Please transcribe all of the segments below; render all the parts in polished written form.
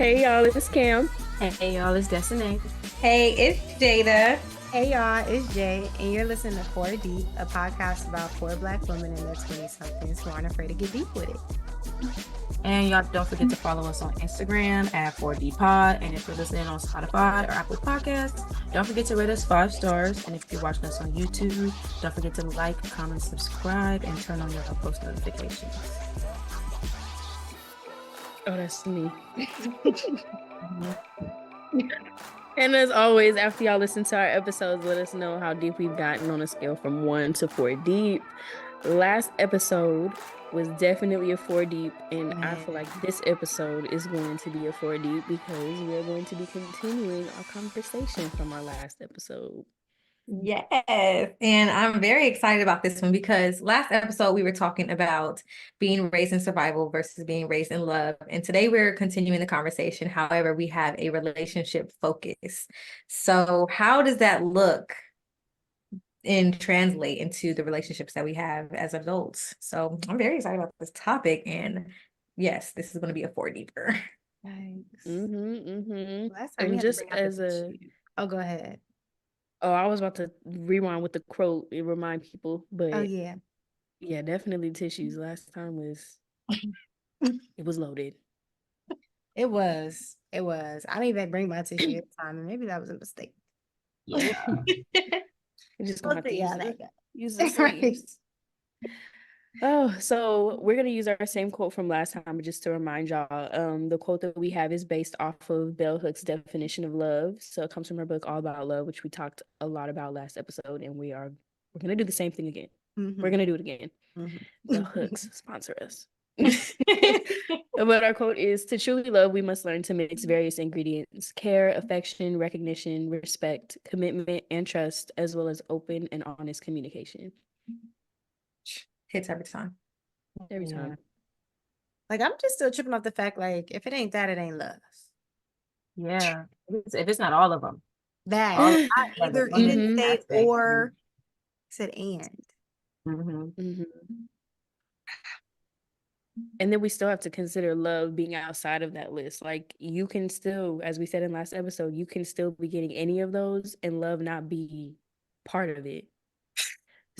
Hey y'all, it's Cam. Hey y'all, it's Desinae. Hey, it's Jada. Hey y'all, it's Jay, and you're listening to 4 Deep, a podcast about 4 Black women in their 20-somethings who aren't afraid to get deep with it. And y'all don't forget to follow us on Instagram at 4DPod. And if you're listening on Spotify or Apple Podcasts, don't forget to rate us 5 stars. And if you're watching us on YouTube, don't forget to like, comment, subscribe, and turn on your post notifications. Oh, that's me. And as always, after y'all listen to our episodes, let us know how deep we've gotten on a scale from 1 to 4 deep. Last episode was definitely a 4 deep, and I feel like this episode is going to be a 4 deep because we are going to be continuing our conversation from our last episode. Yes, and I'm very excited about this one because last episode we were talking about being raised in survival versus being raised in love. And today we're continuing the conversation. However, we have a relationship focus. So how does that look and translate into the relationships that we have as adults? So I'm very excited about this topic. And yes, this is going to be a 4 deeper. Thanks. Last time and just as a... Oh, go ahead. Oh, I was about to rewind with the quote and remind people, but Oh, yeah. Yeah, definitely tissues. Last time was it was loaded. It was. I didn't even bring my tissue at the time, and maybe that was a mistake. Yeah. You just gonna have to use the Right. sleeves. Oh, so we're gonna use our same quote from last time just to remind y'all. The quote that we have is based off of Bell Hooks' definition of love. So it comes from her book All About Love, which we talked a lot about last episode, and we're gonna do the same thing again. We're gonna do it again. Bell Hooks sponsor us. But our quote is, to truly love, we must learn to mix various ingredients: care, affection, recognition, respect, commitment, and trust, as well as open and honest communication. Hits every time. Every time. Like, I'm just still tripping off the fact, like, if it ain't that, it ain't love. Yeah. If it's not all of them. That. All Either it didn't say or, it said and. And then we still have to consider love being outside of that list. Like, you can still, as we said in last episode, you can still be getting any of those and love not be part of it.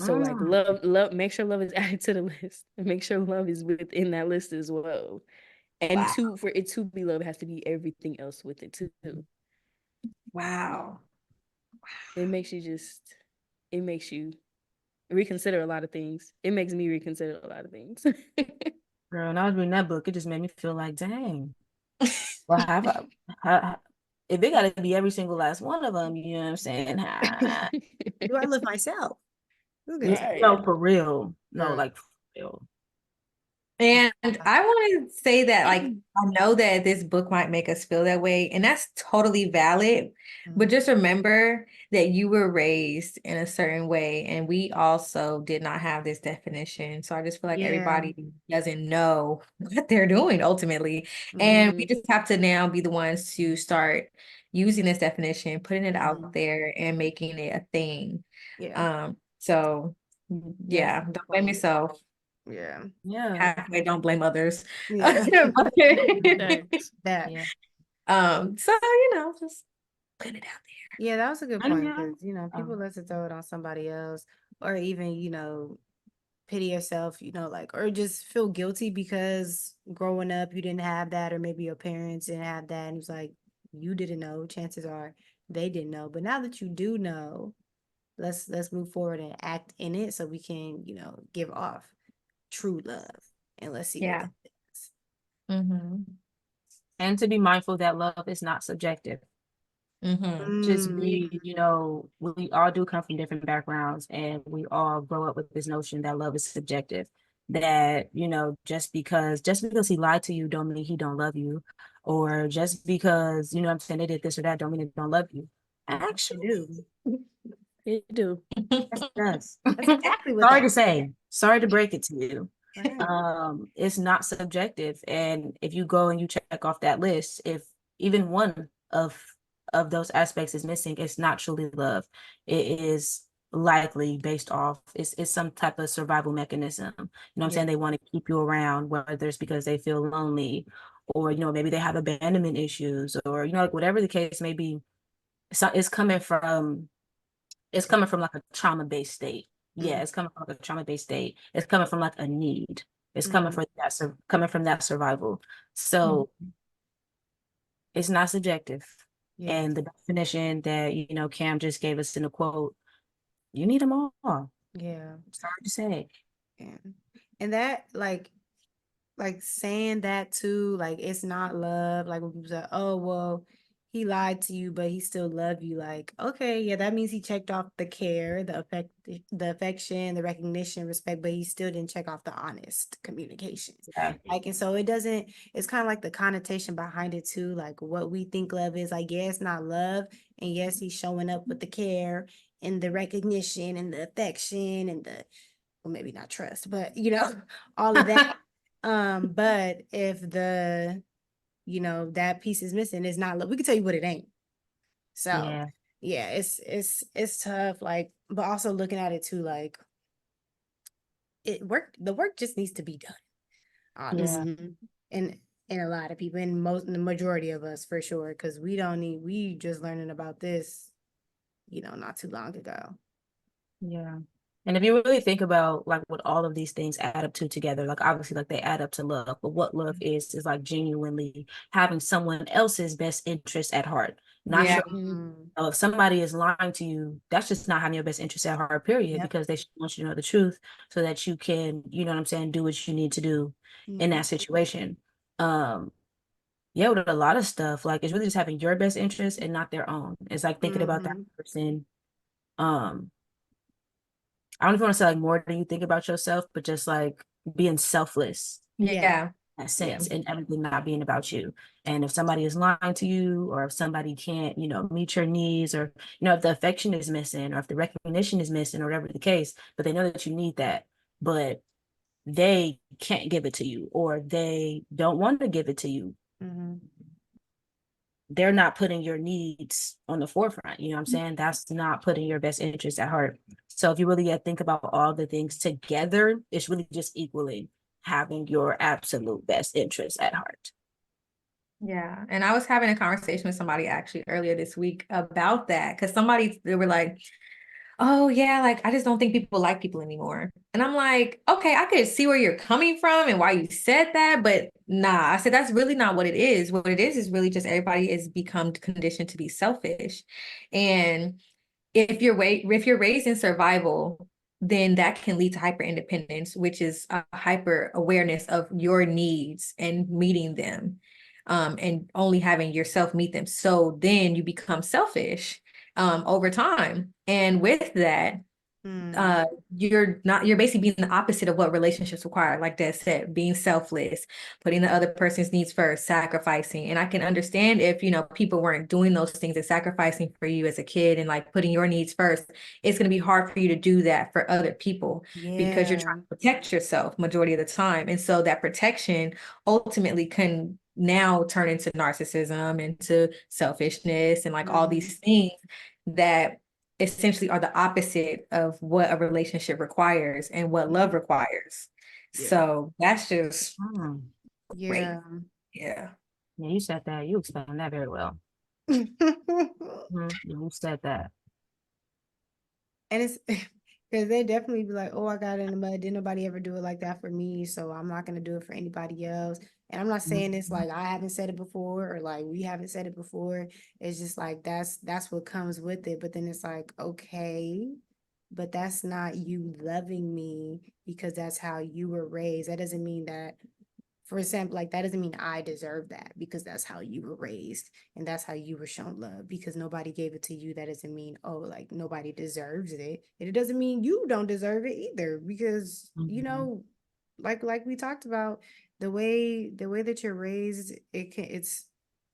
So like love, make sure love is added to the list, and make sure love is within that list as well. And for it to be love, it has to be everything else with it too. Wow. It makes you reconsider a lot of things. It makes me reconsider a lot of things. Girl, when I was reading that book, it just made me feel like, dang. Well, if it got to be every single last one of them, you know what I'm saying? Do I love myself? No, for real. No, like for real. And I want to say that, like, I know that this book might make us feel that way, and that's totally valid. But just remember that you were raised in a certain way, and we also did not have this definition. So I just feel like everybody doesn't know what they're doing ultimately. And we just have to now be the ones to start using this definition, putting it out there, and making it a thing. So yeah, don't blame yourself. Yeah. Halfway, don't blame others. Yeah. So just put it out there. Yeah, that was a good point, because people love to throw it on somebody else, or even pity yourself, like, or just feel guilty because growing up you didn't have that, or maybe your parents didn't have that, and it's like you didn't know. Chances are they didn't know, but now that you do know, let's move forward and act in it so we can give off true love, and let's see what that is. And to be mindful that love is not subjective. Just be, we all do come from different backgrounds, and we all grow up with this notion that love is subjective. That, just because he lied to you don't mean he don't love you, or just because, what I'm saying, they did this or that don't mean they don't love you. Actually, they do. That's exactly what sorry to say. Sorry to break it to you. It's not subjective, and if you go and you check off that list, if even one of those aspects is missing, it's not truly love. It is likely based off, it's some type of survival mechanism. You know what I'm saying? They want to keep you around, whether it's because they feel lonely, or, maybe they have abandonment issues, or, like whatever the case may be. So it's coming from like a trauma-based state. Yeah, it's coming from like a trauma-based state. It's coming from like a need. It's coming from that survival. So it's not subjective. Yeah. And the definition that, Cam just gave us in the quote, you need them all. Yeah. Sorry to say. Yeah. And that like saying that too, like it's not love. Like when people say, "Oh, well, he lied to you, but he still loved you." Like, okay, yeah, that means he checked off the care, the affection, the recognition, respect, but he still didn't check off the honest communication. Yeah. Like, and so it doesn't. It's kind of like the connotation behind it too. Like what we think love is. Like, yeah, it's not love, and yes, he's showing up with the care and the recognition and the affection and the, well, maybe not trust, but all of that. But if the, that piece is missing, it's not love. We can tell you what it ain't. So Yeah. yeah, it's tough. Like, but also looking at it too, like the work just needs to be done, Yeah. honestly. And a lot of people, and the majority of us for sure, because we just learning about this, not too long ago. Yeah. And if you really think about like what all of these things add up to together, like obviously like they add up to love, but what love is like genuinely having someone else's best interest at heart. Not Yeah. your if somebody is lying to you, that's just not having your best interest at heart, period, Yep. because they want you to know the truth so that you can, you know what I'm saying, do what you need to do in that situation. Yeah, with a lot of stuff, like it's really just having your best interest and not their own. It's like thinking about that person. I don't even want to say like more than you think about yourself, but just like being selfless Yeah. in that sense and everything not being about you. And if somebody is lying to you, or if somebody can't, meet your needs, or, if the affection is missing, or if the recognition is missing, or whatever the case, but they know that you need that, but they can't give it to you, or they don't want to give it to you. They're not putting your needs on the forefront. You know what I'm saying? That's not putting your best interest at heart. So if you really think about all the things together, it's really just equally having your absolute best interest at heart. Yeah. And I was having a conversation with somebody actually earlier this week about that, because they were like, oh yeah, like I just don't think people like people anymore. And I'm like, okay, I could see where you're coming from and why you said that, but nah, I said that's really not what it is. What it is really just everybody is become conditioned to be selfish. And if you're raised in survival, then that can lead to hyper independence, which is a hyper awareness of your needs and meeting them, and only having yourself meet them. So then you become selfish over time, and with that, you're basically being the opposite of what relationships require, like Des said, being selfless, putting the other person's needs first, sacrificing. And I can understand if people weren't doing those things and sacrificing for you as a kid and like putting your needs first, it's going to be hard for you to do that for other people because you're trying to protect yourself majority of the time. And so that protection ultimately can now turn into narcissism, into selfishness, and like all these things that essentially are the opposite of what a relationship requires and what love requires. So that's just great. Yeah. Yeah. Yeah, you said that. You explained that very well. You said that. And it's because they definitely be like, oh, I got in the mud. Didn't nobody ever do it like that for me? So I'm not gonna do it for anybody else. And I'm not saying it's like I haven't said it before or like we haven't said it before. It's just like that's what comes with it. But then it's like, okay, but that's not you loving me because that's how you were raised. That doesn't mean that, for example, like that doesn't mean I deserve that because that's how you were raised and that's how you were shown love. Because nobody gave it to you, that doesn't mean, oh, like nobody deserves it. And it doesn't mean you don't deserve it either. Because like we talked about, the way that you're raised, it's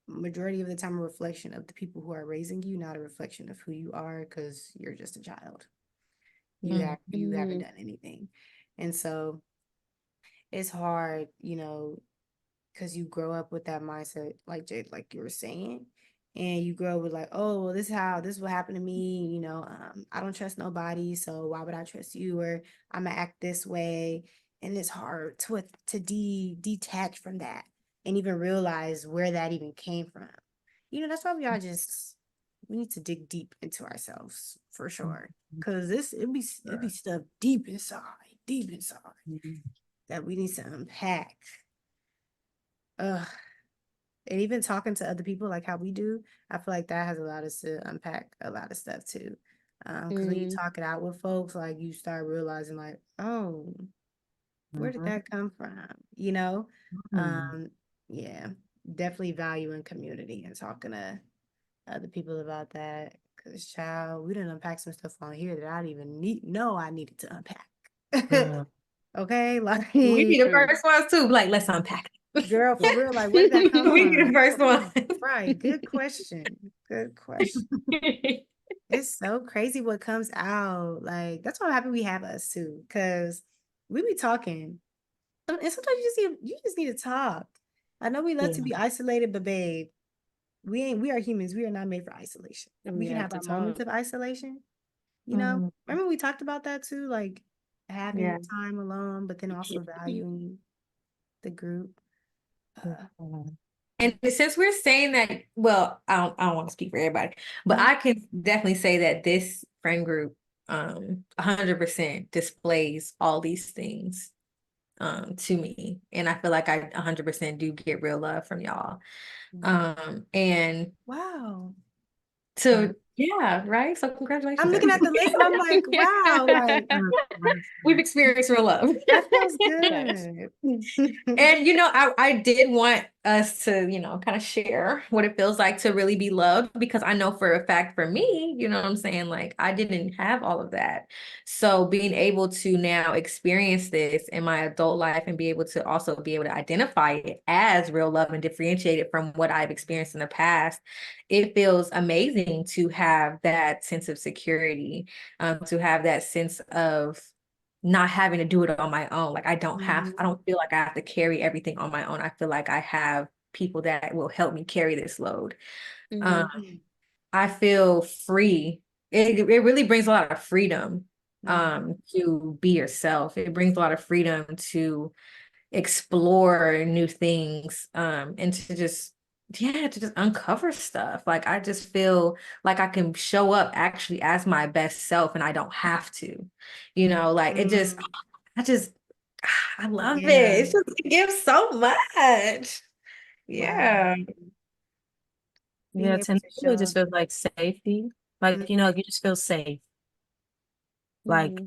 majority of the time a reflection of the people who are raising you, not a reflection of who you are, because you're just a child. You haven't done anything. And so it's hard, because you grow up with that mindset, like Jade, like you were saying, and you grow up with like, oh, well, this will happen to me, I don't trust nobody, so why would I trust you? Or I'm gonna act this way, and it's hard to detach from that, and even realize where that even came from. That's why we need to dig deep into ourselves for sure. Cause it'd be stuff deep inside that we need to unpack. And even talking to other people like how we do, I feel like that has allowed us to unpack a lot of stuff too. Because when you talk it out with folks, like you start realizing like, oh, where did that come from? Yeah, definitely valuing community and talking to other people about that. Cause child, we didn't unpack some stuff on here that I didn't even know I needed to unpack. Okay, like We be the first ones too. Like, let's unpack it. Girl, for real, like where did that come We from? be the first one. Right, good question. Good question. It's so crazy what comes out. Like that's why I'm happy we have us too, because we be talking, and sometimes you just need to talk. I know we love to be isolated, but babe, we are humans. We are not made for isolation. We can have our moments of isolation. Remember we talked about that too, like having your time alone, but then also valuing the group. And since we're saying that, well, I don't want to speak for everybody, but I can definitely say that this friend group 100% displays all these things to me. And I feel like I 100% do get real love from y'all. And wow. so yeah, right? So congratulations. I'm looking at the list and I'm like, wow, like we've experienced real love. that feels good. And I did want us to, kind of share what it feels like to really be loved, because I know for a fact for me, you know what I'm saying? Like I didn't have all of that. So being able to now experience this in my adult life and be able to also be able to identify it as real love and differentiate it from what I've experienced in the past, it feels amazing to have that sense of security, to have that sense of not having to do it on my own. Like I don't feel like I have to carry everything on my own. I feel like I have people that will help me carry this load. I feel free. It really brings a lot of freedom to be yourself. It brings a lot of freedom to explore new things and to just uncover stuff. Like I just feel like I can show up actually as my best self and I don't have to, like I love it. It gives so much. Yeah. Yeah, to me, it just feels like safety. Like, you just feel safe. Like,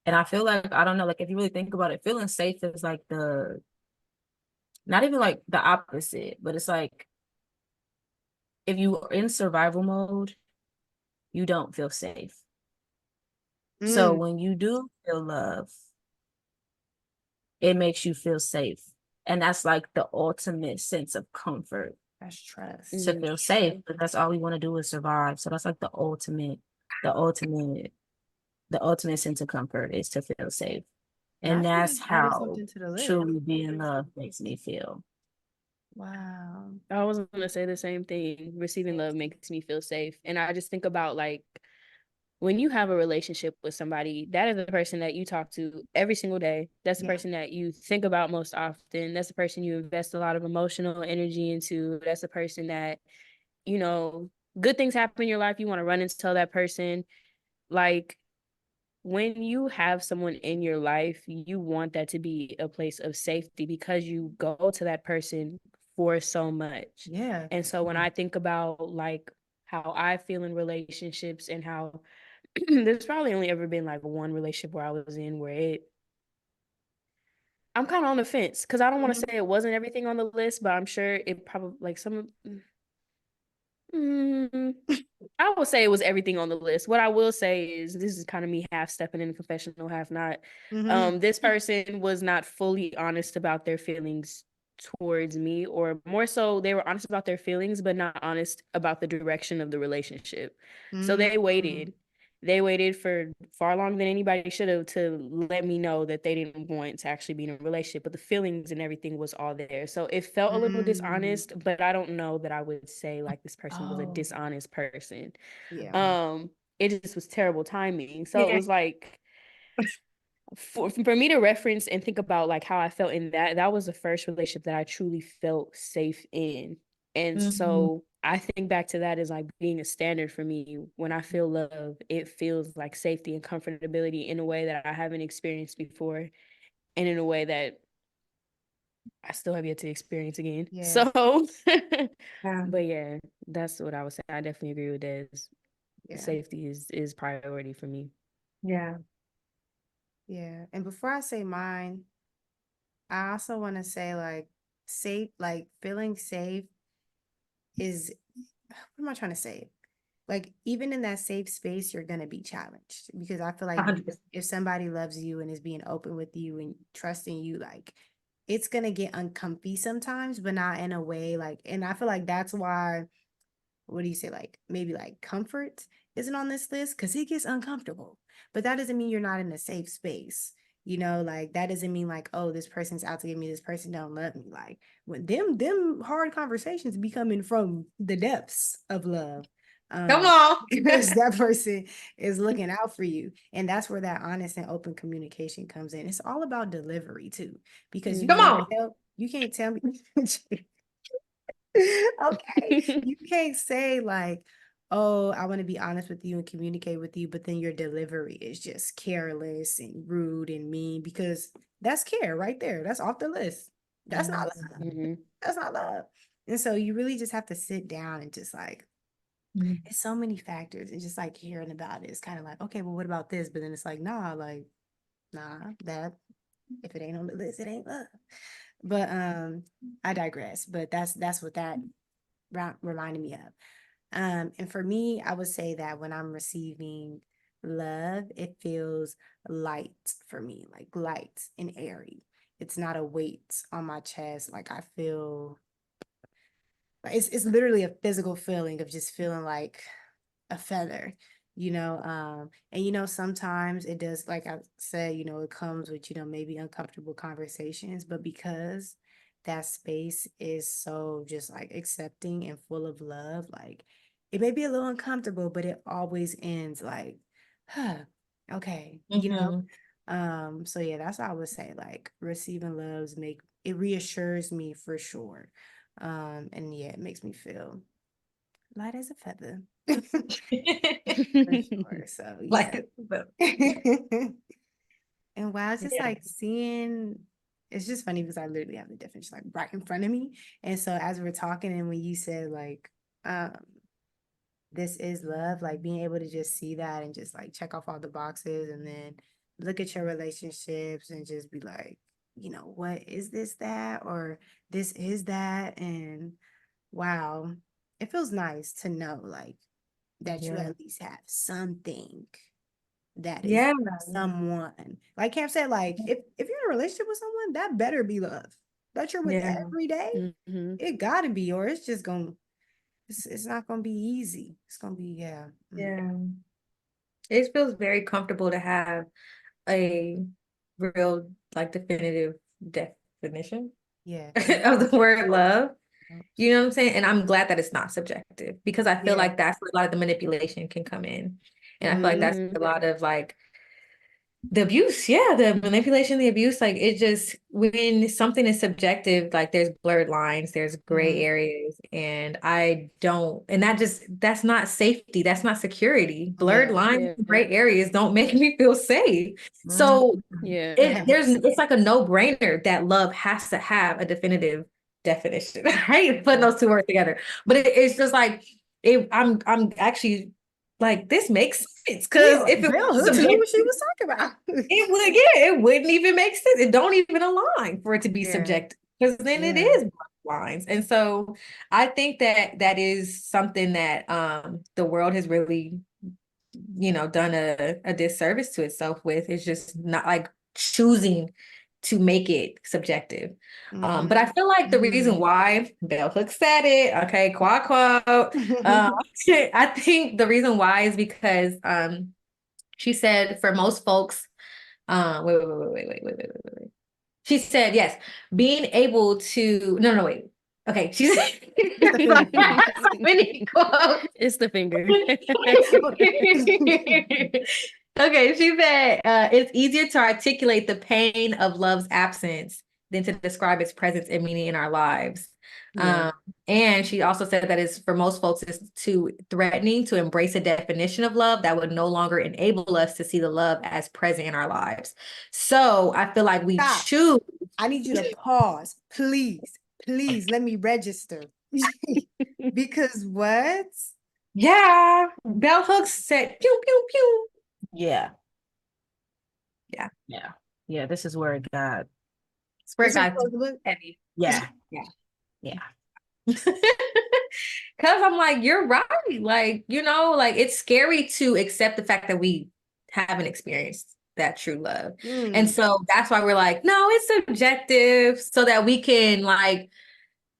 and I feel like, I don't know, like if you really think about it, feeling safe is like not even like the opposite, but it's like if you are in survival mode, you don't feel safe. So when you do feel love, it makes you feel safe. And that's like the ultimate sense of comfort. That's trust. To feel safe, but that's all we want to do is survive. So that's like the ultimate sense of comfort is to feel safe. And that's how truly being loved makes me feel. Wow. I was going to say the same thing. Receiving love makes me feel safe. And I just think about like when you have a relationship with somebody, that is the person that you talk to every single day. That's the person that you think about most often. That's the person you invest a lot of emotional energy into. That's the person that, good things happen in your life. You want to run and tell that person. Like when you have someone in your life, you want that to be a place of safety because you go to that person for so much. Yeah. And so when I think about like how I feel in relationships and how there's probably only ever been like one relationship where I was in where I'm kind of on the fence because I don't want to say it wasn't everything on the list, but I'm sure it probably like some. I will say it was everything on the list. What I will say is this is kind of me half stepping in the confessional, half not. This person was not fully honest about their feelings towards me, or more so they were honest about their feelings, but not honest about the direction of the relationship. So they waited. They waited for far longer than anybody should have to let me know that they didn't want to actually be in a relationship, but the feelings and everything was all there. So it felt a little dishonest, but I don't know that I would say like this person was a dishonest person. Yeah. It just was terrible timing. So it was like for me to reference and think about like how I felt in that was the first relationship that I truly felt safe in. And so I think back to that as like being a standard for me. When I feel love, it feels like safety and comfortability in a way that I haven't experienced before, and in a way that I still have yet to experience again. Yeah. So, Yeah. but yeah, that's what I would say. I definitely agree with Des. Yeah. Safety is priority for me. Yeah. Yeah. And before I say mine, I also want to say like safe, like feeling safe is, what am I trying to say? Like even in that safe space, you're gonna be challenged because I feel like 100%. if somebody loves you and is being open with you and trusting you, like it's gonna get uncomfy sometimes, but not in a way like, and I feel like that's why, what do you say, like maybe like comfort isn't on this list because it gets uncomfortable, but that doesn't mean you're not in a safe space. Like that doesn't mean like, oh, this person's out to get me, this person don't love me. Like when them hard conversations be coming from the depths of love. Come on. Because that person is looking out for you. And that's where that honest and open communication comes in. It's all about delivery too, because Come on. you can't tell me okay, you can't say like, oh, I want to be honest with you and communicate with you, but then your delivery is just careless and rude and mean, because that's care right there. That's off the list. That's not love. Mm-hmm. That's not love. And so you really just have to sit down and just like, it's so many factors. And just like hearing about it, it's kind of like, okay, well, what about this? But then it's like, nah, that if it ain't on the list, it ain't love. But I digress. But that's what that reminded me of. And for me, I would say that when I'm receiving love, it feels light for me, like light and airy. It's not a weight on my chest. Like I feel like it's literally a physical feeling of just feeling like a feather, and sometimes it does, like I said, it comes with, maybe uncomfortable conversations, but because that space is so just like accepting and full of love, like it may be a little uncomfortable, but it always ends like, huh, okay, so yeah, that's what I would say, like receiving loves make it reassures me for sure. And yeah, it makes me feel light as a feather. For sure. So yeah. Like, And wow, it's just yeah. like seeing, it's just funny because I literally have the definition like right in front of me. And so as we're talking, and when you said like this is love, like being able to just see that and just like check off all the boxes and then look at your relationships and just be like, what is this, that, or this is that? And wow, it feels nice to know like that you Yeah. at least have something that is Yeah. someone. Like Cam said, like if you're in a relationship with someone, that better be love. That you're with Yeah. every day, Mm-hmm. it gotta be, or it's just gonna, it's not gonna be easy. It's gonna be, yeah. Yeah. It feels very comfortable to have a real, like, definitive definition Yeah. of the word love. You know what I'm saying? And I'm glad that it's not subjective, because I feel Yeah. like that's where a lot of the manipulation can come in. And I feel like that's Mm-hmm. a lot of like the abuse, yeah, the manipulation, the abuse, like it just, when something is subjective, like there's blurred lines, there's gray areas, and that's not safety, that's not security. Blurred lines, Yeah. gray areas don't make me feel safe. So Yeah. it's like a no-brainer that love has to have a definitive definition. I hate putting those two words together, but it's just like I'm actually like, this makes sense, because Yeah, if it Bell was Hooks knew what she subjective, was talking about. it would, yeah, it wouldn't even make sense. It don't even align for it to be Yeah. subjective, because then it Yeah. is lines. And so I think that that is something that the world has really, done a disservice to itself with. It's just not like choosing to make it subjective. But I feel like the reason why Bell Hooks said it, okay, quote, quote, I think the reason why is because she said for most folks, wait. She said, yes, being able to, no, wait. Okay, she said, It's the finger. so many quotes. It's the finger. Okay, she said it's easier to articulate the pain of love's absence than to describe its presence and meaning in our lives. Yeah. And she also said that it's for most folks it's too threatening to embrace a definition of love that would no longer enable us to see the love as present in our lives. So I feel like we Stop. choose. I need you to pause, please. Please let me register. Because what? Yeah, bell hooks said pew pew pew. Yeah. Yeah. Yeah. Yeah. This is where it got. It's where it This was got supposed to look. heavy. Yeah. Yeah. Yeah. Cause I'm like, you're right. Like, like it's scary to accept the fact that we haven't experienced that true love. And so that's why we're like, no, it's subjective, so that we can like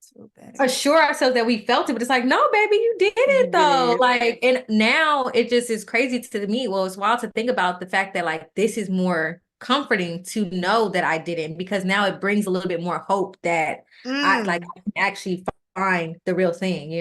So bad. assure ourselves that we felt it. But it's like, no, baby, you did it though. did. Like, and now it just is crazy to me. Well, it's wild to think about the fact that like this is more comforting to know that I didn't, because now it brings a little bit more hope that I can actually find the real thing,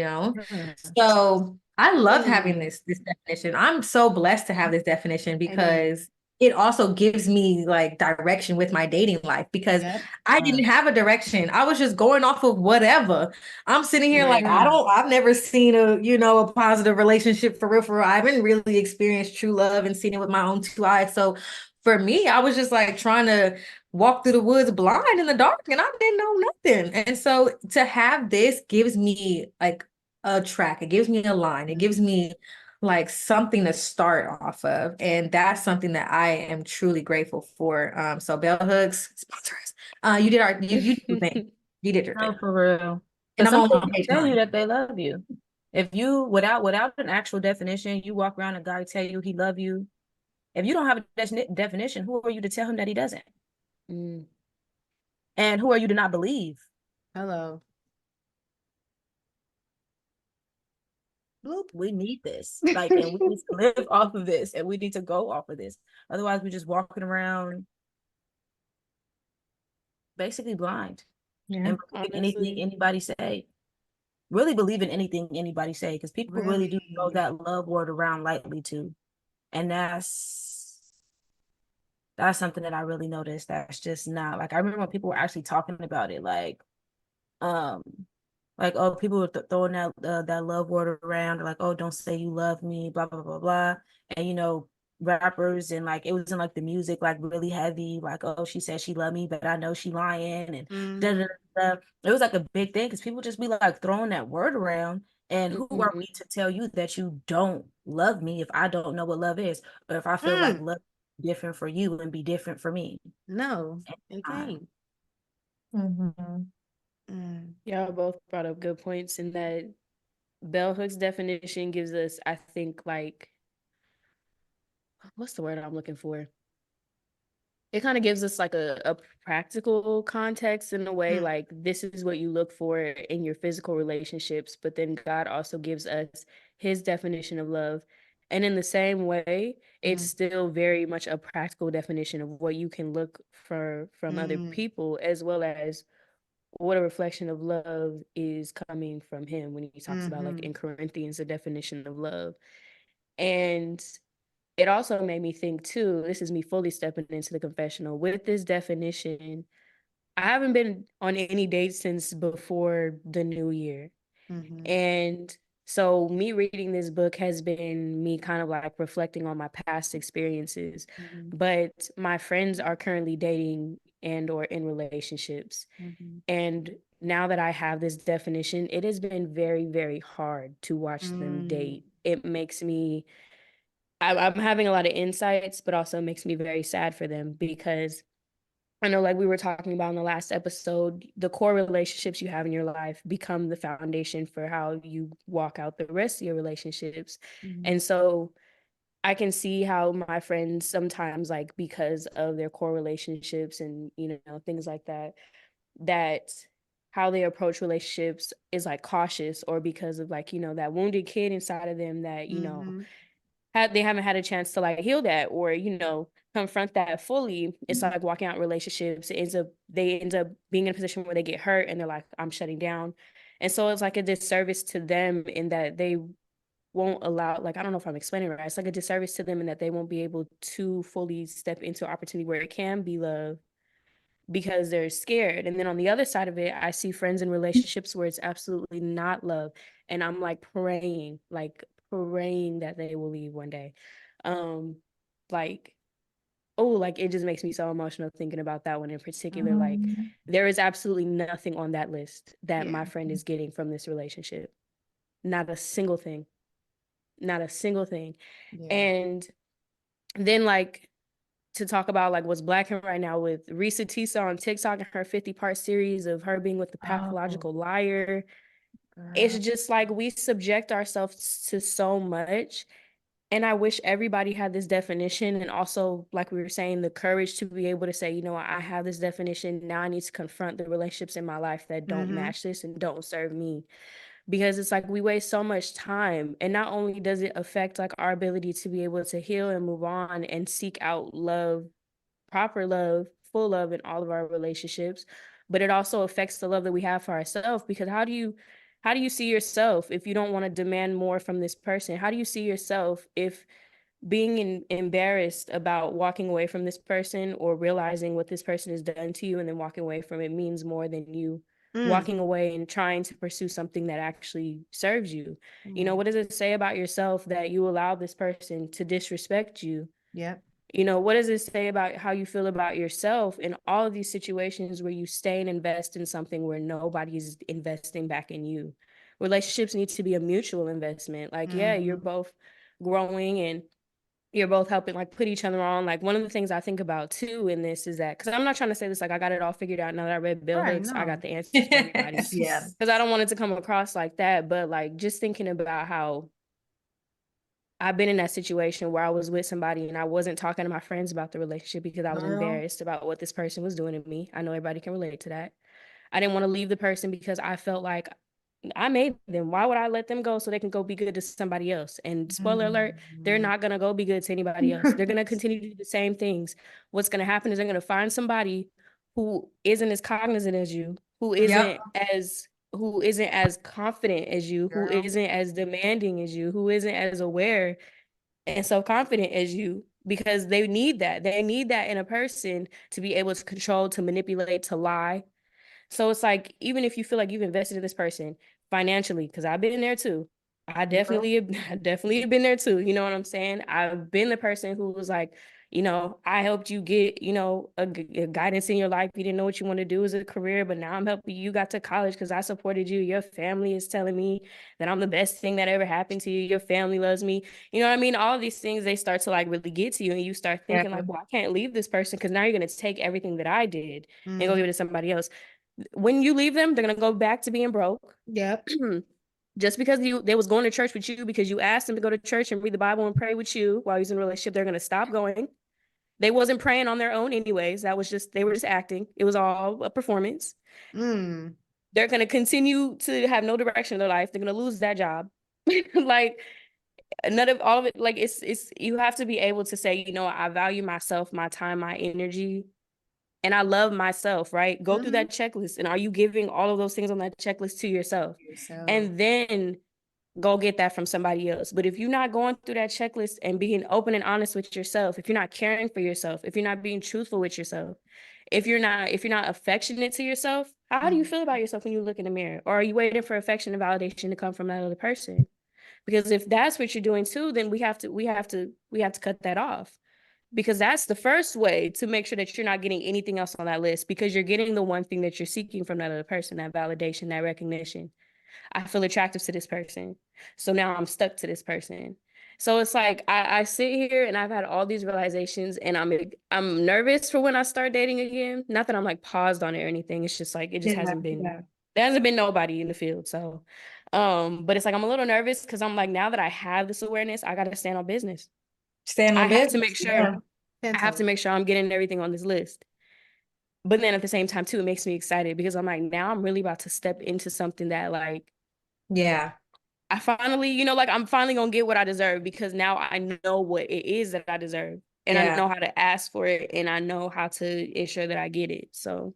So I love having this definition. I'm so blessed to have this definition because it also gives me like direction with my dating life, because I didn't have a direction. I was just going off of whatever. I'm sitting here like I've never seen a positive relationship for real, for real. I haven't really experienced true love and seen it with my own two eyes. So for me, I was just like trying to walk through the woods blind in the dark, and I didn't know nothing. And so to have this gives me like a track. It gives me a line. It gives me like something to start off of. And that's something that I am truly grateful for. So bell hooks, sponsors. You did you did your thing. You did your No, thing. for real. And But I'm some on people page tell you 9. that they love you. If you without an actual definition, you walk around and a guy tell you he love you. If you don't have a definition, who are you to tell him that he doesn't? And who are you to not believe? Hello. Bloop. We need this. Like, and we need to live off of this, and we need to go off of this. Otherwise, we're just walking around basically blind. Yeah. And believing anything anybody say. Really believing anything anybody say, because people really do throw that love word around lightly too. And that's something that I really noticed. That's just not like, I remember when people were actually talking about it, um oh, people were throwing that love word around, like, oh, don't say you love me, blah blah blah blah. And rappers, and like it was in like the music, like really heavy, like, oh, she said she loved me, but I know she lying, and da, da, da, da. It was like a big thing because people just be like throwing that word around. And who are we to tell you that you don't love me if I don't know what love is, or if I feel like love is different for you and be different for me? No, it can't. Y'all both brought up good points in that bell hooks definition gives us, I think, like, what's the word I'm looking for? It kind of gives us like a practical context in a way, like this is what you look for in your physical relationships, but then God also gives us his definition of love. And in the same way, it's still very much a practical definition of what you can look for from other people, as well as what a reflection of love is coming from him when he talks about, like in Corinthians, the definition of love. And it also made me think too, this is me fully stepping into the confessional. With this definition, I haven't been on any dates since before the new year. And so me reading this book has been me kind of like reflecting on my past experiences. But my friends are currently dating and or in relationships. And now that I have this definition, it has been very, very hard to watch them date. It makes me I'm having a lot of insights, but also makes me very sad for them, because I know, like we were talking about in the last episode, the core relationships you have in your life become the foundation for how you walk out the rest of your relationships. And so I can see how my friends sometimes, like, because of their core relationships and, things like that, that how they approach relationships is like cautious, or because of like, that wounded kid inside of them that, they haven't had a chance to like heal that, or confront that fully. It's like walking out relationships, they end up being in a position where they get hurt and they're like, I'm shutting down. And so it's like a disservice to them in that they won't allow, like, I don't know if I'm explaining it right. It's like a disservice to them, and that they won't be able to fully step into opportunity where it can be love because they're scared. And then on the other side of it, I see friends in relationships where it's absolutely not love. And I'm like praying that they will leave one day. Um, like, oh, like it just makes me so emotional thinking about that one in particular. Like, there is absolutely nothing on that list that my friend is getting from this relationship. Not a single thing. Not a single thing. Yeah. And then, like, to talk about like what's blacking right now with Risa Tisa on TikTok and her 50-part series of her being with the pathological liar. It's just like we subject ourselves to so much. And I wish everybody had this definition. And also, like we were saying, the courage to be able to say, you know, I have this definition. Now I need to confront the relationships in my life that don't match this and don't serve me. Because it's like we waste so much time. And not only does it affect like our ability to be able to heal and move on and seek out love, proper love, full love in all of our relationships, but it also affects the love that we have for ourselves. Because how do you see yourself if you don't want to demand more from this person? How do you see yourself if being embarrassed about walking away from this person or realizing what this person has done to you and then walking away from it means more than you walking away and trying to pursue something that actually serves you? You know, what does it say about yourself that you allow this person to disrespect you? Yep. You know, what does it say about how you feel about yourself in all of these situations where you stay and invest in something where nobody's investing back in you? Relationships need to be a mutual investment. Like, yeah, you're both growing and you're both helping like put each other on. Like, one of the things I think about too in this is that, because I'm not trying to say this like I got it all figured out now that I read Bell Hooks, I got the answers for everybody. Yeah. Because I don't want it to come across like that. But like just thinking about how I've been in that situation where I was with somebody and I wasn't talking to my friends about the relationship because I was embarrassed about what this person was doing to me. I know everybody can relate to that. I didn't want to leave the person because I felt like I made them. Why would I let them go so they can go be good to somebody else? And spoiler alert, they're not going to go be good to anybody else. They're going to continue to do the same things. What's going to happen is they're going to find somebody who isn't as cognizant as you, Yep. who isn't as confident as you, who isn't as demanding as you, who isn't as aware and self-confident as you, because they need that. They need that in a person to be able to control, to manipulate, to lie. So it's like, even if you feel like you've invested in this person financially, because I've been there too. I definitely have been there too. You know what I'm saying? I've been the person who was like, you know, I helped you get, you know, a guidance in your life. You didn't know what you want to do as a career, but now I'm helping you. Got to college because I supported you. Your family is telling me that I'm the best thing that ever happened to you. Your family loves me. You know what I mean? All of these things, they start to like really get to you, and you start thinking like, well, I can't leave this person because now you're going to take everything that I did and go give it to somebody else. When you leave them, they're going to go back to being broke. Yep. Just because they was going to church with you because you asked them to go to church and read the Bible and pray with you while he's in a relationship, they're going to stop going. They wasn't praying on their own anyways. That was just, they were just acting. It was all a performance. They're going to continue to have no direction in their life. They're going to lose that job. Like, none of all of it, like, it's, you have to be able to say, you know, I value myself, my time, my energy, and I love myself, right? Go through that checklist. And are you giving all of those things on that checklist to yourself? And then go get that from somebody else. But if you're not going through that checklist and being open and honest with yourself, if you're not caring for yourself, if you're not being truthful with yourself, if you're not affectionate to yourself, how do you feel about yourself when you look in the mirror? Or are you waiting for affection and validation to come from that other person? Because if that's what you're doing too, then we have to cut that off. Because that's the first way to make sure that you're not getting anything else on that list, because you're getting the one thing that you're seeking from that other person, that validation, that recognition. I feel attractive to this person, so now I'm stuck to this person. So it's like I sit here and I've had all these realizations, and I'm nervous for when I start dating again. Not that I'm like paused on it or anything. It's just like it just hasn't been. There hasn't been nobody in the field. So but it's like I'm a little nervous because I'm like, now that I have this awareness, I gotta stand on business. Stand I on have to business. make sure I have to make sure I'm getting everything on this list. But then at the same time too, it makes me excited because I'm like, now I'm really about to step into something that like, Yeah. I finally, you know, like I'm finally gonna get what I deserve, because now I know what it is that I deserve, and I know how to ask for it, and I know how to ensure that I get it. So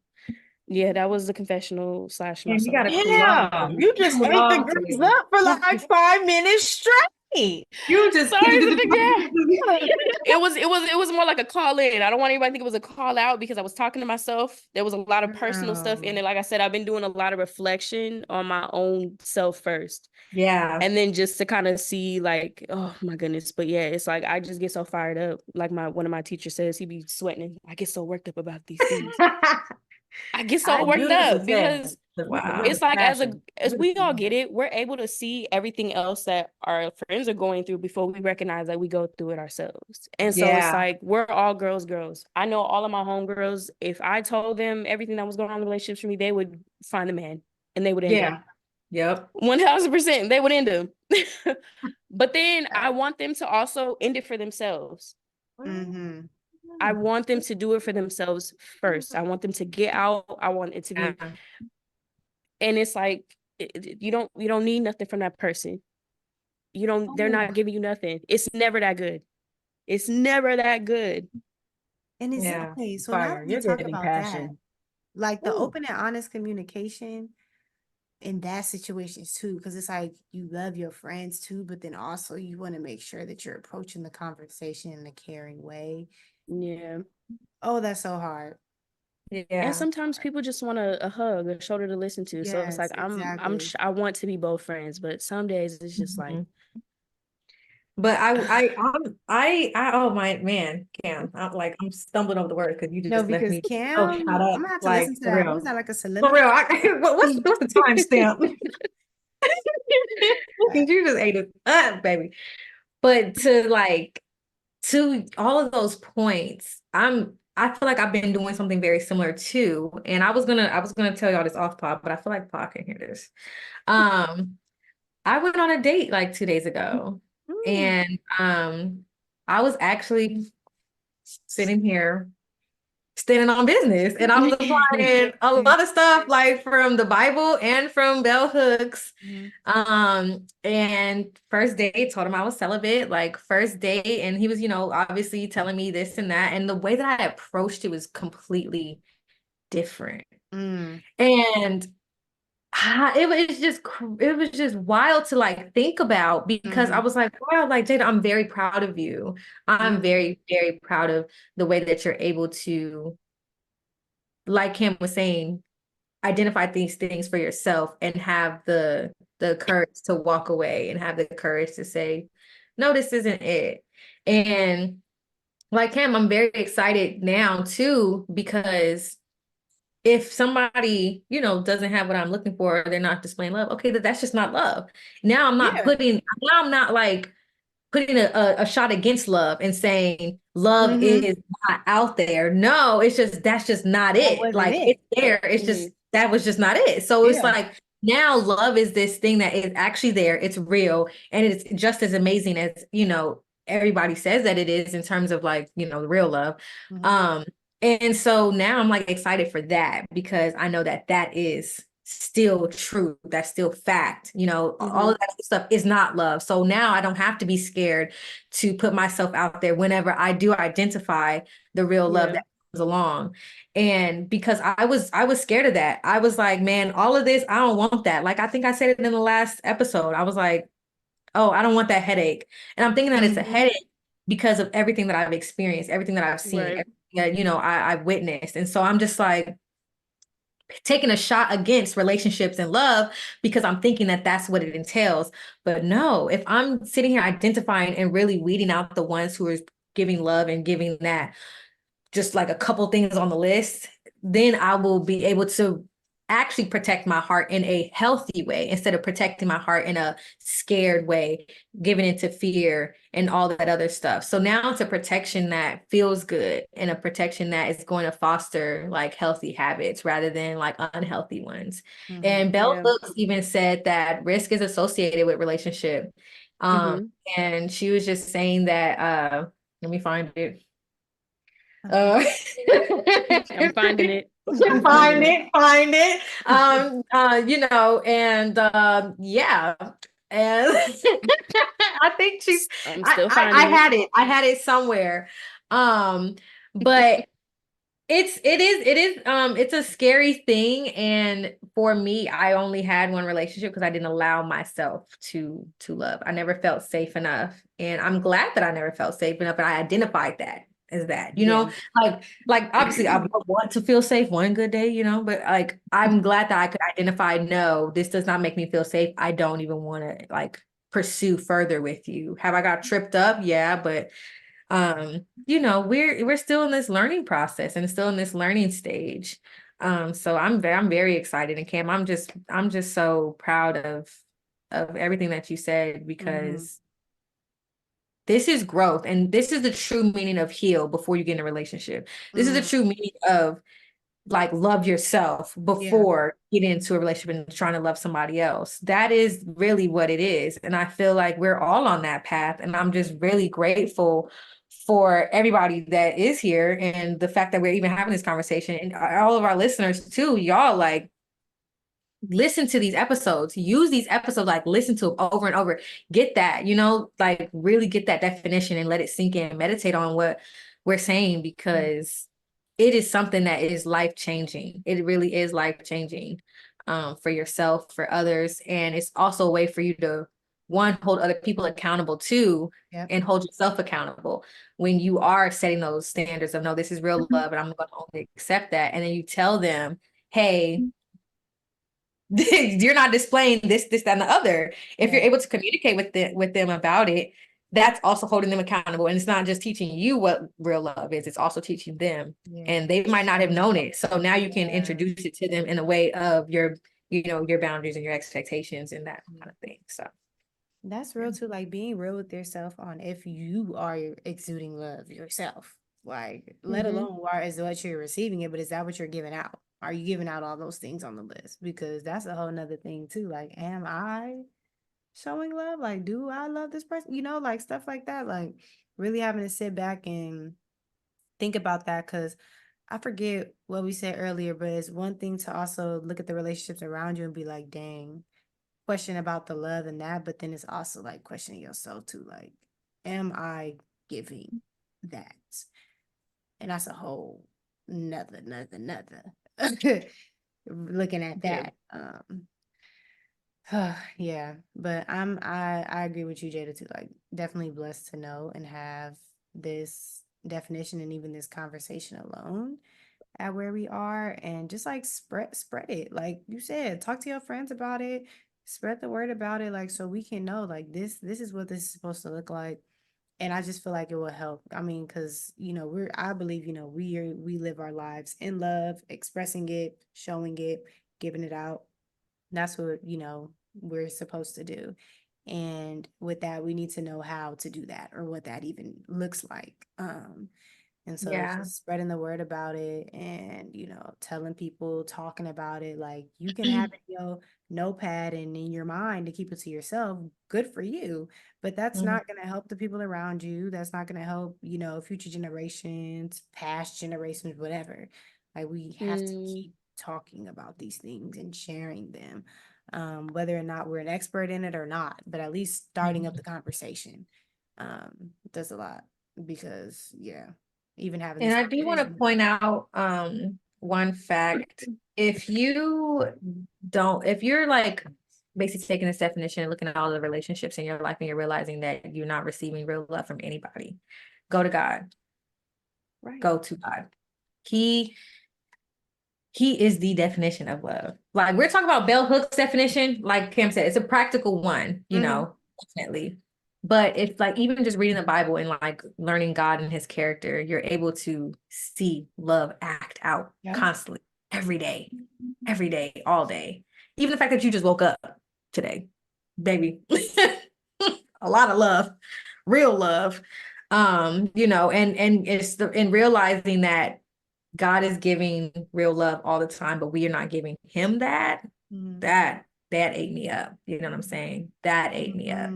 yeah, that was the confessional slash my And you soul. gotta cool off. You just Cool ate the off, girls baby. up for like 5 minutes straight. Hey, you just Sorry, it's a big yeah. It was more like a call in. I don't want anybody to think it was a call out because I was talking to myself. There was a lot of personal stuff in No. it. Like I said, I've been doing a lot of reflection on my own self first. Yeah. And then just to kind of see like, oh my goodness. But yeah, it's like I just get so fired up. Like one of my teachers says, he be sweating. I get so worked up about these things. I get so worked Beautiful up said. because Wow. it's like Passion. as we all get it, we're able to see everything else that our friends are going through before we recognize that we go through it ourselves. And so it's Yeah. like we're all girls. I know all of my homegirls. If I told them everything that was going on in the relationships for me, they would find a man and they would end him. Yeah. Yep. 1000%. They would end him. But then I want them to also end it for themselves. Mm-hmm. I want them to do it for themselves first. I want them to get out. I want it to be, Yeah. and it's like you don't need nothing from that person. They're not giving you nothing. It's never that good. It's never that good. And it's Yeah. okay. So now Fire. that we You're talk giving about that, passion. like the Ooh. open and honest communication in that situations too, because it's like you love your friends too, but then also you want to make sure that you're approaching the conversation in a caring way. Yeah. Oh, that's so hard. And Yeah. sometimes people just want a hug, a shoulder to listen to. So it's like Yes, exactly. I want to be both friends, but some days it's just like Mhm. But oh my man, Cam, I'm stumbling over the word because you No, just left because me so Cam, caught I'm up, gonna have to like listen to for that. What was real. that, like a For soliloquy? real. What's the timestamp? You just ate it up, baby. But to all of those points, I feel like I've been doing something very similar too. And I was gonna tell y'all this off pod, but I feel like Pod can hear this. Um, I went on a date like 2 days ago, Mm. and I was actually sitting here standing on business, and I was applying a lot of stuff like from the Bible and from bell hooks. Mhm. And first date told him I was celibate, like first date, and he was, obviously telling me this and that, and the way that I approached it was completely different. Mm. And it was just wild to like think about because I Mhm. was like, wow, like Jada, I'm very proud of you. I'm Mhm. very, very proud of the way that you're able to, like Kim was saying, identify these things for yourself and have the courage to walk away and have the courage to say, no, this isn't it. And like Kim, I'm very excited now too, because if somebody, doesn't have what I'm looking for, they're not displaying love. Okay, that's just not love. Yeah. Now I'm not like putting a shot against love and saying love Mhm. is not out there. No, that's just not That it. wasn't Like it. it's there. It's just Mhm. that was just not it. So it's Yeah. like now love is this thing that is actually there. It's real and it's just as amazing as, everybody says that it is in terms of like, the real love. Mhm. Um, and so now I'm like excited for that because I know that that is still true. That's still fact. All Mhm. of that stuff is not love. So now I don't have to be scared to put myself out there whenever I do identify the real love Yeah. that comes along. And because I was scared of that. I was like, man, all of this, I don't want that. Like I think I said it in the last episode. I was like, oh, I don't want that headache. And I'm thinking that it's a Mhm. headache because of everything that I've experienced, everything that I've seen, Right. everything that, I've witnessed. And so I'm just like taking a shot against relationships and love because I'm thinking that that's what it entails. But no, if I'm sitting here identifying and really weeding out the ones who are giving love and giving that just like a couple things on the list, then I will be able to actually protect my heart in a healthy way instead of protecting my heart in a scared way, giving into fear and all that other stuff. So now it's a protection that feels good and a protection that is going to foster like healthy habits rather than like unhealthy ones. Mhm. And Bell Yeah. Hooks even said that risk is associated with relationship. Um, Mhm. and she was just saying that let me find it. Okay. Uh, I'm finding it. I'm finding find it. it, find it. And yeah. And I think I'm I, still I finding it. had it. I had it somewhere. But It's a scary thing. And for me, I only had one relationship because I didn't allow myself to love. I never felt safe enough. And I'm glad that I never felt safe enough. And I identified that as that, Yeah. like obviously I want to feel safe one good day, but like I'm glad that I could identify, no, this does not make me feel safe. I don't even want to like pursue further with you. Have I got tripped up? Yeah, but we're still in this learning process and still in this learning stage. So I'm very excited. And Cam, I'm just so proud of everything that you said, because this is growth, and this is the true meaning of heal before you get in a relationship. This is the true meaning of like love yourself Yeah. before getting into a relationship and trying to love somebody else. That is really what it is. And I feel like we're all on that path. And I'm just really grateful for everybody that is here, and the fact that we're even having this conversation, and all of our listeners too. Y'all like listen to these episodes, use these episodes, like listen to them over and over, get that, like really get that definition and let it sink in, meditate on what we're saying, because it is something that is life changing. It really is life changing, for yourself, for others. And it's also a way for you to, one, hold other people accountable too, Yep. and hold yourself accountable when you are setting those standards of, no, this is real love and I'm going to only accept that. And then you tell them, hey, you're not displaying this, that, and the other. If you're able to communicate with them about it, that's also holding them accountable. And it's not just teaching you what real love is, it's also teaching them. Yeah. And they might not have known it. So now you can introduce it to them in a way of your boundaries and your expectations and that kind of thing. So That's real too, like being real with yourself on if you are exuding love yourself. Like, let alone why is what you're receiving it, but is that what you're giving out? Are you giving out all those things on the list? Because that's a whole nother thing too. Like, am I showing love? Like, do I love this person? Like stuff like that. Like, really having to sit back and think about that. Because I forget what we said earlier, but it's one thing to also look at the relationships around you and be like, dang, question about the love and that, but then it's also like questioning yourself too, like, am I giving that? And that's a whole another looking at that. Yeah, but I agree with you, Jada, too. Like, definitely blessed to know and have this definition and even this conversation alone at where we are, and just like spread it, like you said, talk to your friends about it, spread the word about it, like so we can know like this is what this is supposed to look like. And I just feel like it will help. I mean, because I believe we live our lives in love, expressing it, showing it, giving it out. That's what we're supposed to do. And with that, we need to know how to do that, or what that even looks like. And so it's yeah. just spreading the word about it, and, telling people, talking about it. Like, you can have it in your notepad and in your mind to keep it to yourself. Good for you. But that's not going to help the people around you. That's not going to help, future generations, past generations, whatever. Like, we have to keep talking about these things and sharing them, whether or not we're an expert in it or not, but at least starting up the conversation does a lot. Because, yeah, even having And this I do want to conversation. point out one fact. If you're like basically taking this definition and looking at all the relationships in your life and you're realizing that you're not receiving real love from anybody, go to God. Right. Go to God. He is the definition of love. Like, we're talking about bell hooks definition, like Cam said, it's a practical one, definitely. But it's like, even just reading the Bible and like learning God and his character, you're able to see love act out constantly, every day, all day. Even the fact that you just woke up today, baby, a lot of love, real love. And it's in realizing that God is giving real love all the time, but we are not giving him that. That ate me up. You know what I'm saying? That ate me up.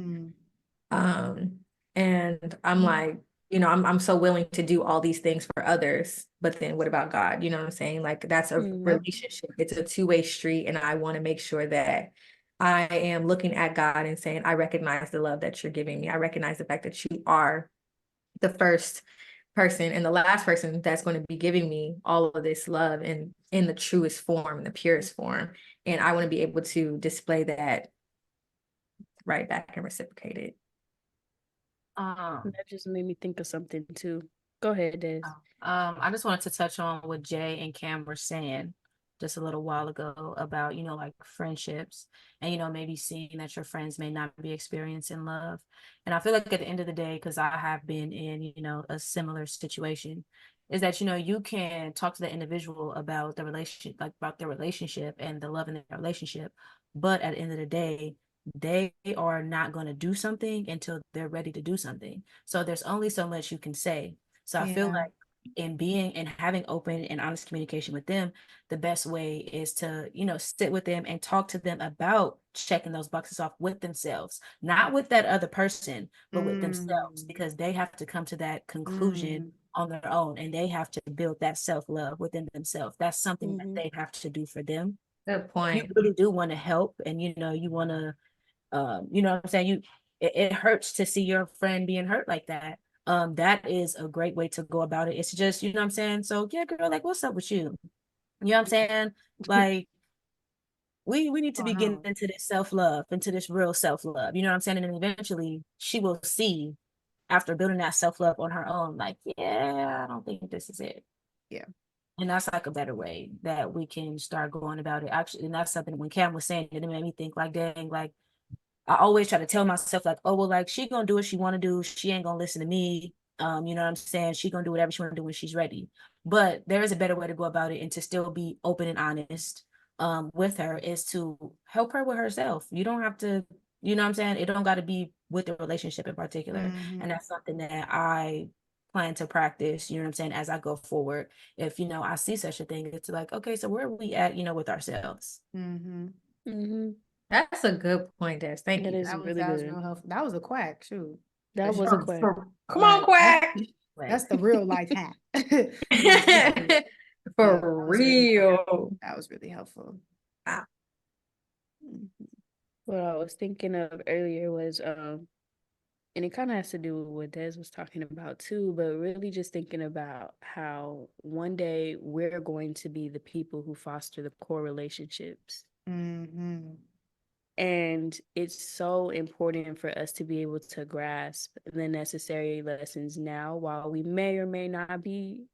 And I'm like, I'm so willing to do all these things for others, but then what about God? You know what I'm saying? Like, that's a relationship. It's a two-way street. And I want to make sure that I am looking at God and saying, I recognize the love that you're giving me. I recognize the fact that you are the first person and the last person that's going to be giving me all of this love and in the truest form, in the purest form. And I want to be able to display that right back and reciprocate it. That just made me think of something too. Go ahead, Des. I just wanted to touch on what Jay and Cam were saying just a little while ago about, like friendships and, maybe seeing that your friends may not be experiencing love. And I feel like at the end of the day, because I have been in, a similar situation, is that, you can talk to the individual about the relationship, like about their relationship and the love in their relationship. But at the end of the day, they are not going to do something until they're ready to do something. So there's only so much you can say. So I feel like in being and having open and honest communication with them, the best way is to, sit with them and talk to them about checking those boxes off with themselves, not with that other person, but with themselves, because they have to come to that conclusion on their own and they have to build that self-love within themselves. That's something that they have to do for them. Good You point. really do want to help and, you want to, you know what I'm saying? It hurts to see your friend being hurt like that. That is a great way to go about it. It's just, you know what I'm saying? So yeah, girl, like what's up with you? You know what I'm saying? Like we need to be getting into this self-love, into this real self-love. You know what I'm saying? And then eventually she will see after building that self-love on her own, like, yeah, I don't think this is it. Yeah. And that's like a better way that we can start going about it. Actually, and that's something when Cam was saying it made me think like, dang, like I always try to tell myself like, oh, well, like she gonna do what she want to do. She ain't gonna listen to me. You know what I'm saying? She gonna do whatever she want to do when she's ready. But there is a better way to go about it and to still be open and honest with her is to help her with herself. You don't have to, you know what I'm saying? It don't got to be with the relationship in particular. And that's something that I plan to practice, you know what I'm saying, as I go forward. If, I see such a thing, it's like, okay, so where are we at, with ourselves? That's a good point, Des. Thank That you. is really that was good. real helpful. That was a quack, shoot. That was a quack. Come on, quack. That's the real life hack. For real. That was really helpful. Wow. What I was thinking of earlier was and it kind of has to do with what Des was talking about too, but really just thinking about how one day we're going to be the people who foster the core relationships. And it's so important for us to be able to grasp the necessary lessons now while we may or may not be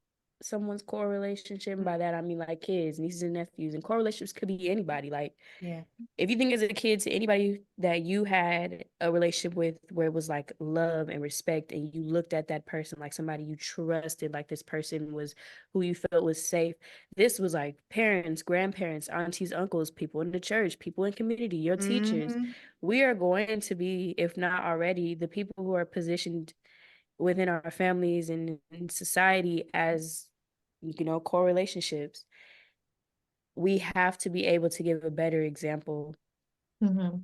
someone's core relationship. And by that, I mean like kids, nieces and nephews, and core relationships could be anybody. Like, if you think as a kid to anybody that you had a relationship with where it was like love and respect, and you looked at that person like somebody you trusted, like this person was who you felt was safe. This was like parents, grandparents, aunties, uncles, people in the church, people in community, your teachers. We are going to be, if not already, the people who are positioned within our families and in society as, core relationships. We have to be able to give a better example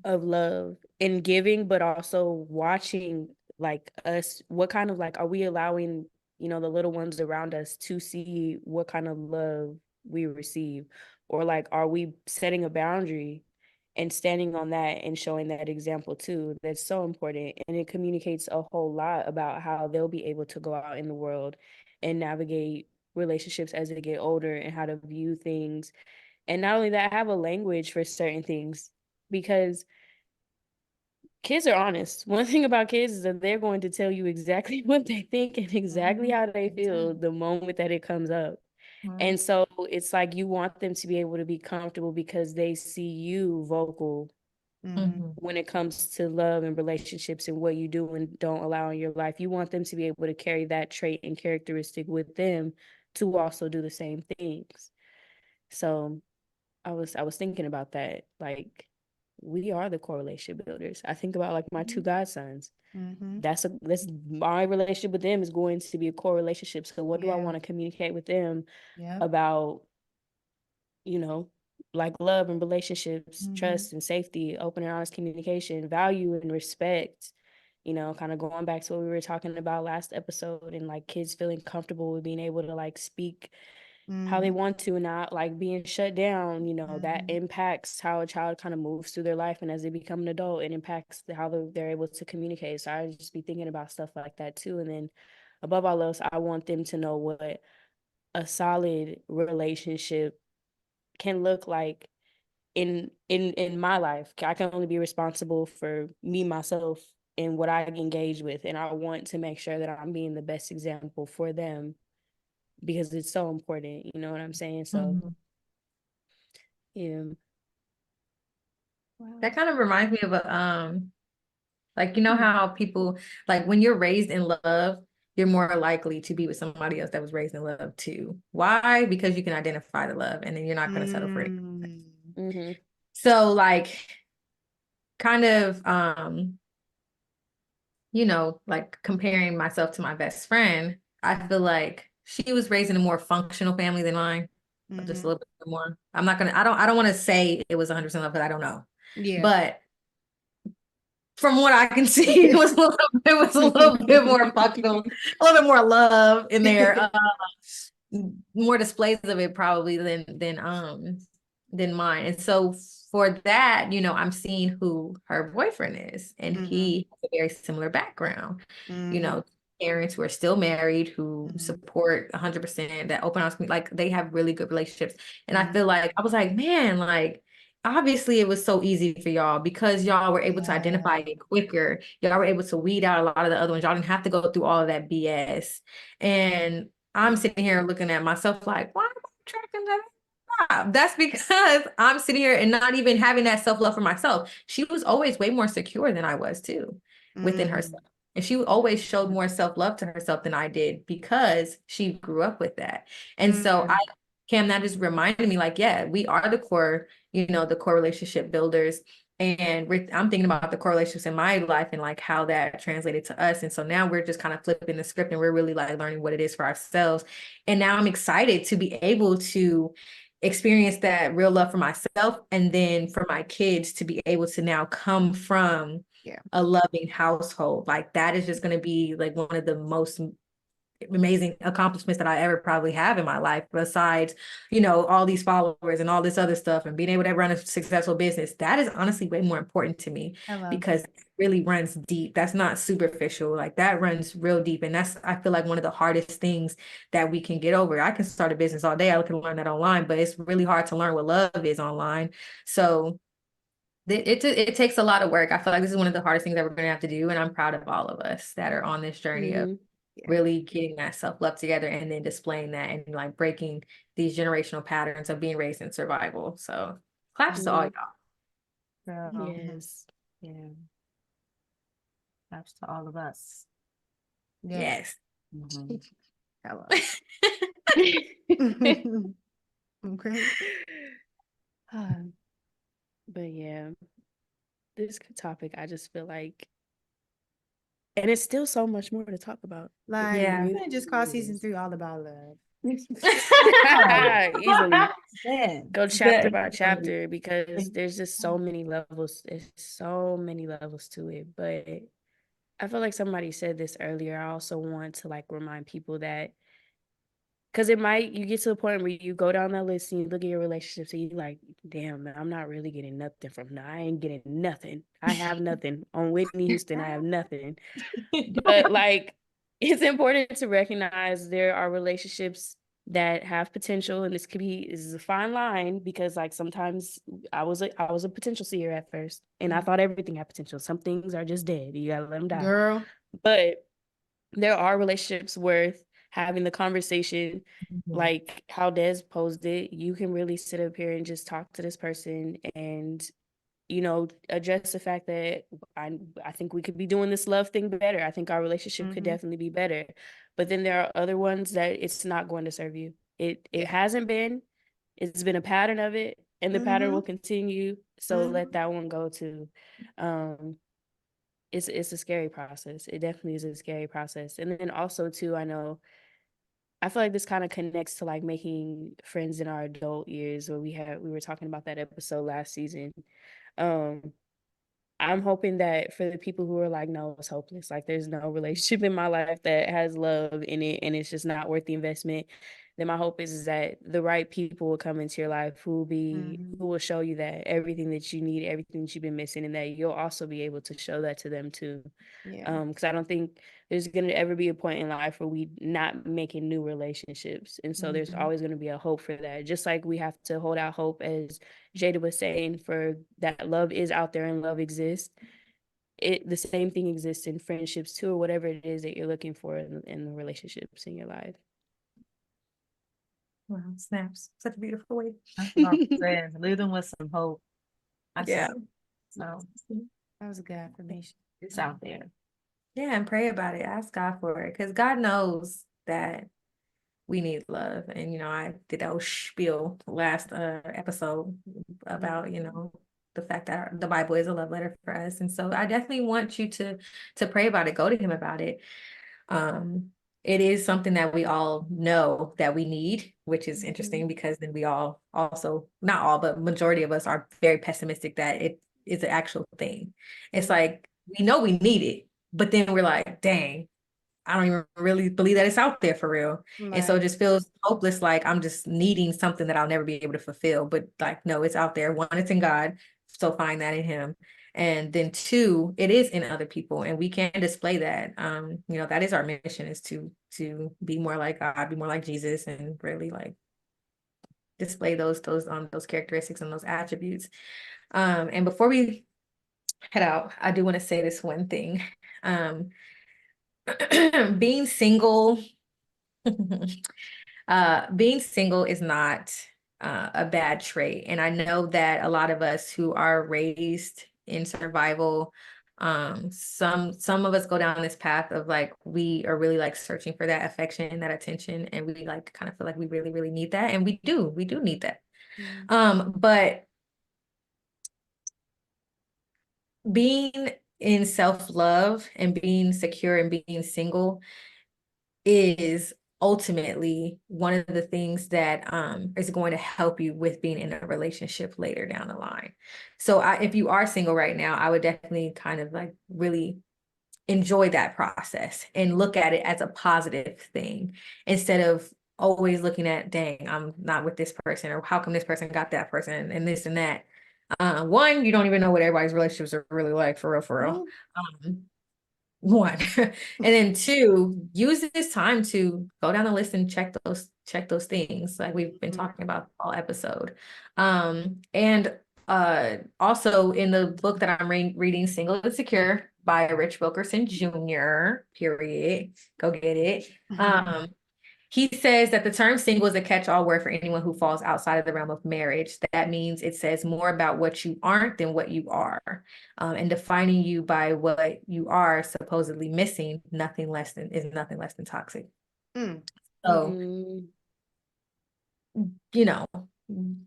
of love and giving, but also watching like us, what kind of like are we allowing, the little ones around us to see what kind of love we receive, or like are we setting a boundary and standing on that and showing that example too. That's so important, and it communicates a whole lot about how they'll be able to go out in the world and navigate relationships as they get older and how to view things. And not only that, have a language for certain things, because kids are honest. One thing about kids is that they're going to tell you exactly what they think and exactly how they feel the moment that it comes up. And so it's like you want them to be able to be comfortable because they see you vocal when it comes to love and relationships and what you do and don't allow in your life. You want them to be able to carry that trait and characteristic with them to also do the same things. So I was thinking about that. Like, we are the correlation builders. I think about like my two godsons. That's my relationship with them is going to be a core relationship. So what do I want to communicate with them about, like love and relationships, trust and safety, open and honest communication, value and respect, kind of going back to what we were talking about last episode, and like kids feeling comfortable with being able to like speak how they want to, and not like being shut down. That impacts how a child kind of moves through their life, and as they become an adult, it impacts how they're able to communicate. So I just be thinking about stuff like that too. And then above all else, I want them to know what a solid relationship can look like in my life. I can only be responsible for me, myself, and what I engage with. And I want to make sure that I'm being the best example for them because it's so important. You know what I'm saying? So, yeah. Wow. That kind of reminds me of a like, you know how people, like when you're raised in love, you're more likely to be with somebody else that was raised in love too. Why? Because you can identify the love and then you're not going to settle for it. Mm-hmm. So like kind of like comparing myself to my best friend, I feel like she was raised in a more functional family than mine. Just a little bit more. I don't want to say it was 100% love because I don't know. Yeah. But from what I can see, it was a little bit more functional, a little bit more love in there. More displays of it probably than mine. And so for that, I'm seeing who her boyfriend is, and he has a very similar background. Parents who are still married, who support 100%, that open house, like they have really good relationships. And I feel like I was like, man, like obviously it was so easy for y'all because y'all were able to identify it quicker. Y'all were able to weed out a lot of the other ones. Y'all didn't have to go through all of that BS. And I'm sitting here looking at myself like, why am I attracting that? That's because I'm sitting here and not even having that self-love for myself. She was always way more secure than I was too within herself. And she always showed more self-love to herself than I did because she grew up with that. And so Cam, that just reminded me like, yeah, we are the core, the core relationship builders. And I'm thinking about the correlations in my life and like how that translated to us. And so now we're just kind of flipping the script and we're really like learning what it is for ourselves. And now I'm excited to be able to experience that real love for myself and then for my kids to be able to now come from a loving household. Like that is just going to be like one of the most amazing accomplishments that I ever probably have in my life, besides, all these followers and all this other stuff and being able to run a successful business. That is honestly way more important to me because it really runs deep. That's not superficial. Like that runs real deep. And that's, I feel like one of the hardest things that we can get over. I can start a business all day. I can learn that online, but it's really hard to learn what love is online. So it takes a lot of work. I feel like this is one of the hardest things that we're going to have to do. And I'm proud of all of us that are on this journey of really getting that self-love together and then displaying that and like breaking these generational patterns of being raised in survival. So claps to all y'all. Girl. Yes. Yeah. Claps to all of us. Yes. Hello. Okay. But yeah, this topic, I just feel like, and it's still so much more to talk about. Like, Yeah. you can just call season 3 all about love. Easily. Yeah. Go chapter by chapter because there's just so many levels. There's so many levels to it. But I feel like somebody said this earlier. I also want to like remind people that because you get to the point where you go down that list and you look at your relationships and you're like, damn, man, I'm not really getting nothing from that. I ain't getting nothing. I have nothing. On Whitney Houston, I have nothing. But like, it's important to recognize there are relationships that have potential, and this is a fine line because like sometimes I was a potential seer at first, and I thought everything had potential. Some things are just dead. You gotta let them die. Girl. But there are relationships worth having the conversation, like how Des posed it. You can really sit up here and just talk to this person and address the fact that I think we could be doing this love thing better. I think our relationship could definitely be better. But then there are other ones that it's not going to serve you. It hasn't been. It's been a pattern of it, and the pattern will continue. So let that one go too. It's a scary process. It definitely is a scary process. And then also too, I feel like this kind of connects to like making friends in our adult years where we were talking about that episode last season. I'm hoping that for the people who are like, no, it's hopeless. Like there's no relationship in my life that has love in it and it's just not worth the investment. then my hope is that the right people will come into your life who will show you that everything that you need, everything that you've been missing, and that you'll also be able to show that to them too. Yeah. Because I don't think there's going to ever be a point in life where we not making new relationships. And so there's always going to be a hope for that. Just like we have to hold out hope, as Jada was saying, for that love is out there and love exists. The same thing exists in friendships too, or whatever it is that you're looking for in the relationships in your life. Wow, snaps. Such a beautiful way. That's what I'm saying. Leave them with some hope. Yeah. So That was a good affirmation. it's out there. Yeah, and pray about it. Ask God for it. Because God knows that we need love. And, you know, I did that whole spiel last episode about, you know, the fact that the Bible is a love letter for us. And so I definitely want you to pray about it, go to him about it. It is something that we all know that we need, which is interesting because then we all also, not all, but majority of us are very pessimistic that it is an actual thing. It's like, we know we need it, but then we're like, dang, I don't even really believe that it's out there for real. And so it just feels hopeless, like I'm just needing something that I'll never be able to fulfill. But like, no, it's out there. One, it's in God. So find that in him. And then two, it is in other people. And we can display that. You know, that is our mission, is to be more like God, be more like Jesus, and really like display those characteristics and those attributes. And before we head out, I do want to say this one thing. Being single being single is not a bad trait. And I know that a lot of us who are raised in survival, some of us go down this path of like, we are really like searching for that affection and that attention, and we like kind of feel like we really, really need that. And we do need that. But being in self-love and being secure and being single is ultimately one of the things that is going to help you with being in a relationship later down the line. So if you are single right now, I would definitely kind of like really enjoy that process and look at it as a positive thing, instead of always looking at, dang, I'm not with this person, or how come this person got that person and this and that. One, you don't even know what everybody's relationships are really like, for real, for real. One. And then two, use this time to go down the list and check those things like we've been talking about all episode. And also in the book that I'm reading, Single and Secure by Rich Wilkerson Jr., period, go get it. He says that the term single is a catch-all word for anyone who falls outside of the realm of marriage. That means it says more about what you aren't than what you are. And defining you by what you are supposedly missing, nothing less than toxic. So, you know,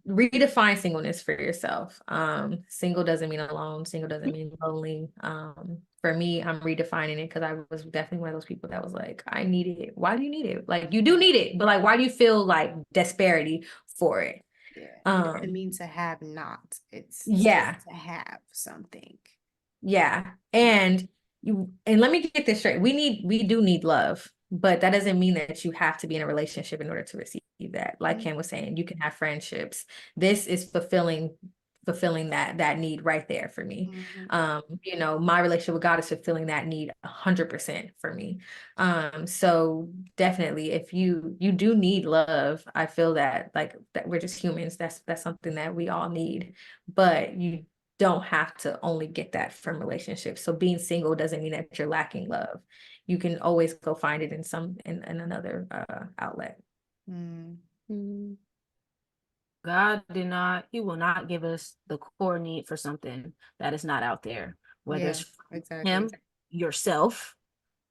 redefine singleness for yourself. Single doesn't mean alone. Single doesn't mean lonely. For me, I'm redefining it because I was definitely one of those people that was like, I need it. Why do you need it? Like, you do need it, but like, why do you feel like disparity for it? Yeah, it means to have not. It's to have something. Yeah. And let me get this straight. We do need love, but that doesn't mean that you have to be in a relationship in order to receive that. Like Ken was saying, you can have friendships. This is fulfilling that need right there for me. You know, my relationship with God is fulfilling that need 100% for me. So definitely, if you do need love, I feel that like that we're just humans. That's something that we all need, but you don't have to only get that from relationships. So being single doesn't mean that you're lacking love. You can always go find it in another outlet. God he will not give us the core need for something that is not out there, whether it's him, yourself,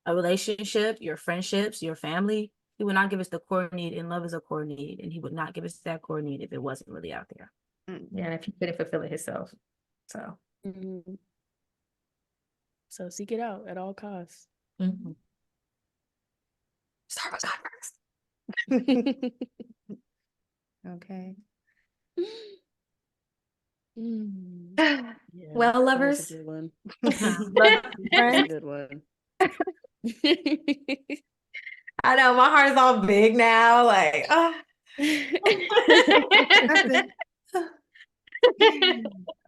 a relationship, your friendships, your family. He would not give us the core need, and love is a core need, and he would not give us that core need if it wasn't really out there. Yeah, and if he couldn't fulfill it himself. So so seek it out at all costs. Start with God first. Okay. Yeah, well, lovers. That's a good one. Love That's a good one. I know my heart is all big now. Like,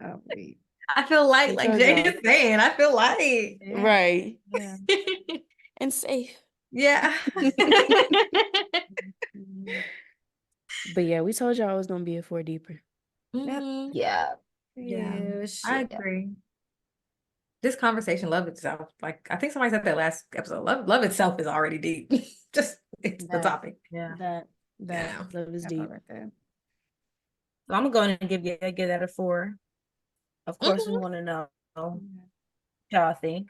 Oh, wait. I feel light, We like told Jay y'all. is saying. I feel light. Yeah. Right. Yeah. And safe. Yeah. Mhm. But yeah, we told y'all it was gonna be a 4 deeper. Mhm. Yeah. Yeah, Yeah, I shit. agree. This conversation, love itself. Like I think somebody said that last episode. Love itself is already deep. Just it's the That, topic. Yeah. That that, love is that deep. part right there. So I'm going to give that a 4. Of course, we Mhm. want to know what Yeah. y'all think.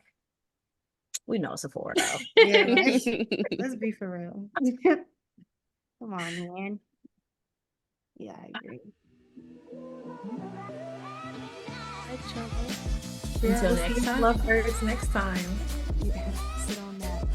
We know it's a 4 though. Yeah, right. Let's be for real. Come on, man. Yeah, I agree. Yeah, Until we'll next see time. lovebirds next time. Yeah, sit on that.